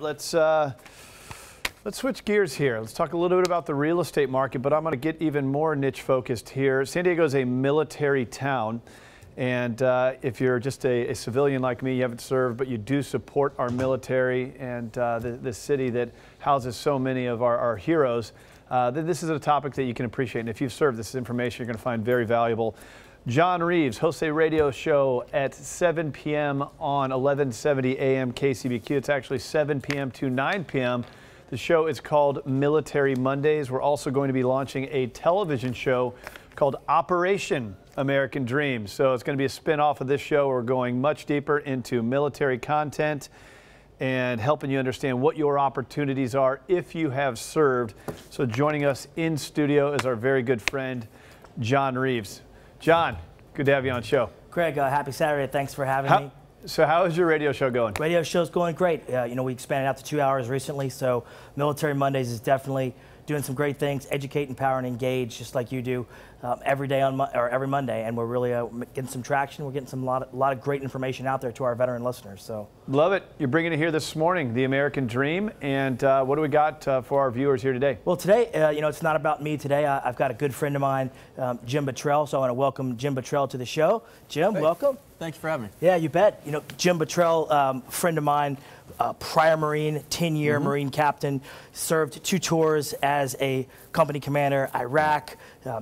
right, let's switch gears here. Let's talk a little bit about the real estate market, but I'm going to get even more niche focused here. San Diego is a military town, and if you're just a civilian like me, you haven't served, but you do support our military and the city that houses so many of our heroes, this is a topic that you can appreciate. And if you've served, this is information you're going to find very valuable. John Reeves hosts a radio show at 7 p.m. on 1170 AM KCBQ. It's actually 7 p.m. to 9 p.m. The show is called Military Mondays. We're also going to be launching a television show called Operation American Dream. So it's going to be a spin-off of this show. We're going much deeper into military content and helping you understand what your opportunities are if you have served. So joining us in studio is our very good friend, John Reeves. John, good to have you on the show. Greg, happy Saturday. Thanks for having me. So how is your radio show going? Radio show's going great. We expanded out to 2 hours recently, so Military Mondays is definitely doing some great things, educate, empower, and engage, just like you do every day or every Monday. And we're really getting some traction. We're getting a lot of great information out there to our veteran listeners. So love it. You're bringing it here this morning, the American Dream. And what do we got for our viewers here today? Well, today, it's not about me today. I've got a good friend of mine, Jim Bottrell. So I want to welcome Jim Bottrell to the show. Jim, welcome. Thanks for having me. Yeah, you bet. Jim Bottrell, friend of mine, prior Marine, 10-year Marine captain, served 2 tours as a company commander, Iraq,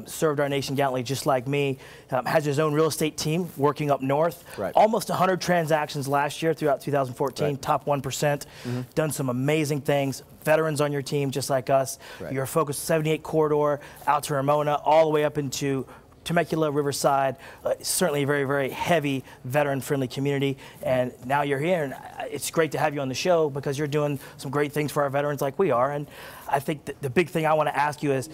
served our nation gallantly just like me, has his own real estate team working up north. Right. Almost 100 transactions last year throughout 2014, right. Top 1%, done some amazing things. Veterans on your team just like us. Right. You're focused 78 corridor out to Ramona, all the way up into Temecula, Riverside, certainly a very, very heavy veteran-friendly community. And now you're here, and it's great to have you on the show because you're doing some great things for our veterans like we are. And I think the big thing I want to ask you is,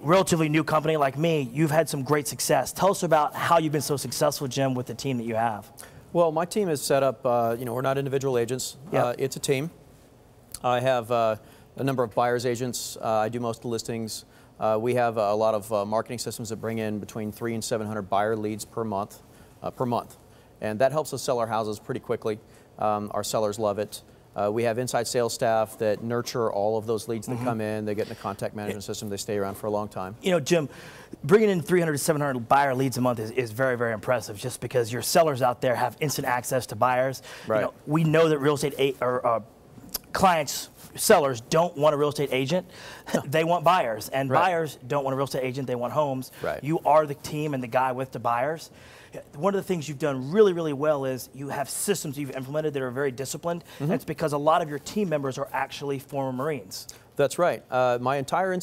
relatively new company like me, you've had some great success. Tell us about how you've been so successful, Jim, with the team that you have. Well, my team is set up, we're not individual agents. Yep. It's a team. I have a number of buyer's agents. I do most of the listings. We have a lot of marketing systems that bring in between 300 and 700 buyer leads per month, and that helps us sell our houses pretty quickly. Our sellers love it. We have inside sales staff that nurture all of those leads that come in. They get in the contact management system. They stay around for a long time. Jim, bringing in 300 to 700 buyer leads a month is very, very impressive, just because your sellers out there have instant access to buyers. Right. We know that real estate clients, sellers don't want a real estate agent. They want buyers, and right. Buyers don't want a real estate agent. They want homes. Right. You are the team and the guy with the buyers. One of the things you've done really, really well is you have systems you've implemented that are very disciplined, and it's because a lot of your team members are actually former Marines. That's right. My entire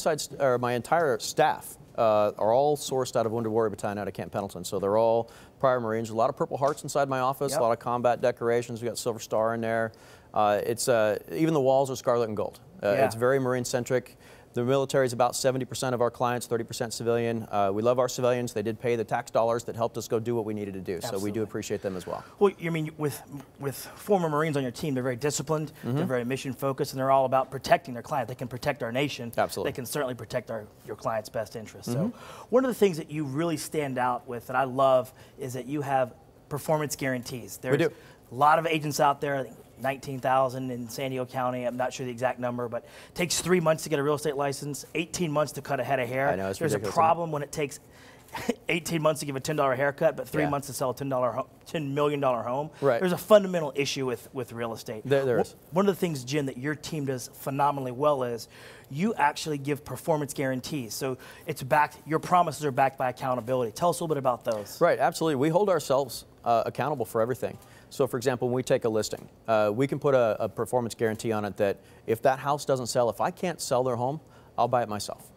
staff are all sourced out of Wounded Warrior Battalion out of Camp Pendleton, so they're all prior Marines. A lot of Purple Hearts inside my office, Yep. a lot of combat decorations. We got Silver Star in there. Even the walls are scarlet and gold. It's very Marine-centric. The military is about 70% of our clients, 30% civilian. We love our civilians. They did pay the tax dollars that helped us go do what we needed to do. Absolutely. So we do appreciate them as well. Well, with former Marines on your team, they're very disciplined, they're very mission-focused, and they're all about protecting their client. They can protect our nation. Absolutely. They can certainly protect your client's best interests. So one of the things that you really stand out with that I love is that you have performance guarantees. We do. A lot of agents out there, I think 19,000 in San Diego County. I'm not sure the exact number, but it takes 3 months to get a real estate license, 18 months to cut a head of hair. I know, it's There's ridiculous, a problem when it takes 18 months to give a $10 haircut, but 3 months to sell a $10 million home. Right. There's a fundamental issue with real estate. There is. One of the things, Jim, that your team does phenomenally well is you actually give performance guarantees. So it's backed, your promises are backed by accountability. Tell us a little bit about those. Right, absolutely. We hold ourselves accountable for everything. So for example, when we take a listing, we can put a performance guarantee on it that if that house doesn't sell, if I can't sell their home, I'll buy it myself.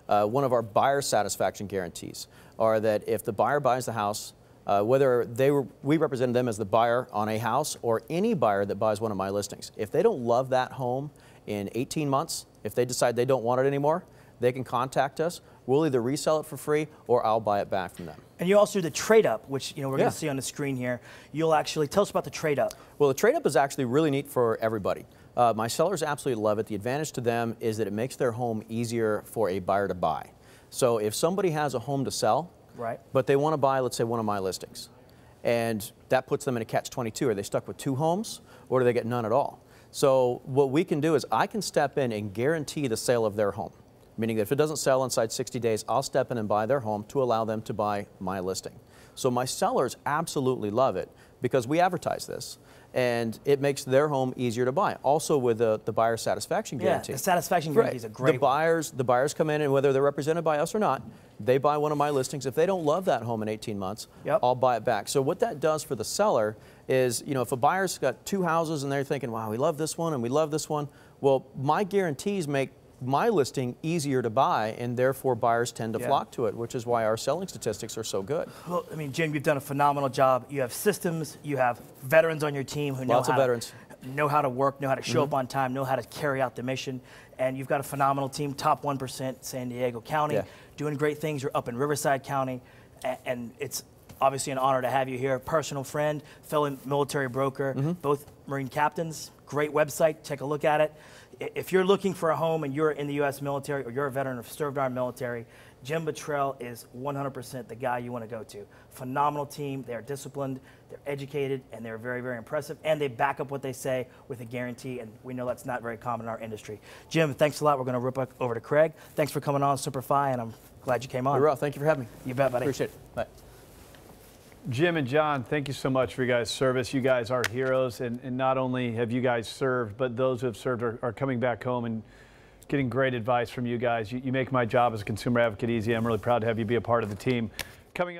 One of our buyer satisfaction guarantees are that if the buyer buys the house, whether we represent them as the buyer on a house or any buyer that buys one of my listings, if they don't love that home in 18 months, if they decide they don't want it anymore, they can contact us. We'll either resell it for free or I'll buy it back from them. And you also do the trade-up, which we're going to see on the screen here. You'll actually tell us about the trade-up. Well, the trade-up is actually really neat for everybody. My sellers absolutely love it. The advantage to them is that it makes their home easier for a buyer to buy. So if somebody has a home to sell, right, but they want to buy, let's say, one of my listings, and that puts them in a catch-22. Are they stuck with 2 homes, or do they get none at all? So what we can do is I can step in and guarantee the sale of their home, meaning that if it doesn't sell inside 60 days, I'll step in and buy their home to allow them to buy my listing. So my sellers absolutely love it because we advertise this, and it makes their home easier to buy. Also with the buyer satisfaction guarantee. Yeah, the satisfaction guarantee is a great one. The buyers come in, and whether they're represented by us or not, they buy one of my listings. If they don't love that home in 18 months, I'll buy it back. So what that does for the seller is, you know, if a buyer's got 2 houses and they're thinking, wow, we love this one and we love this one, well, my guarantees make my listing easier to buy, and therefore buyers tend to flock to it, which is why our selling statistics are so good. Well, I mean, Jim, you've done a phenomenal job. You have systems, you have veterans on your team who know how to work, know how to show up on time, know how to carry out the mission, and you've got a phenomenal team, top 1% San Diego County, doing great things. You're up in Riverside County, and it's obviously an honor to have you here. Personal friend, fellow military broker, both Marine captains. Great website, take a look at it. If you're looking for a home and you're in the U.S. military or you're a veteran or served our military, Jim Bottrell is 100% the guy you want to go to. Phenomenal team. They're disciplined, they're educated, and they're very, very impressive. And they back up what they say with a guarantee, and we know that's not very common in our industry. Jim, thanks a lot. We're going to rip over to Craig. Thanks for coming on Superfly, and I'm glad you came on. You're thank you for having me. You bet, buddy. Appreciate it. Bye. Jim and John, thank you so much for your guys' service. You guys are heroes, and not only have you guys served, but those who have served are coming back home and getting great advice from you guys. You make my job as a consumer advocate easy. I'm really proud to have you be a part of the team. Coming up.